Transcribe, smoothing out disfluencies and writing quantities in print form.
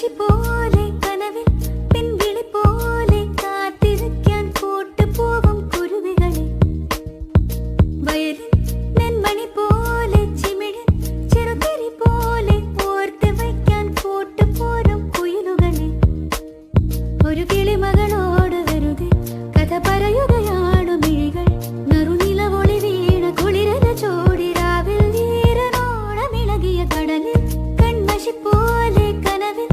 കൺമഷി പോലെ കനവിൽ പിൻവിളി പോലെ കാത്തിരിക്കാൻ കൂട്ടുപോകും കുരുവികളെ വയലിൻ നെന്മണി പോലെ ചിമിഴൻ ചെറുതിരി പോലെ ഓർത്ത് വയ്ക്കാൻ കൂട്ടുപോരും കുയിലുകളെ ഒരു കിളിമകളോട് വെറുതെ കഥ പറയുകയാണു മിഴികൾ നറുനിലവൊളി വീണ കുളിരല ചോടി രാവിൽ ഈരനോളമിളകിയ കടലിൽ കൺമഷി പോലെ കനവിൽ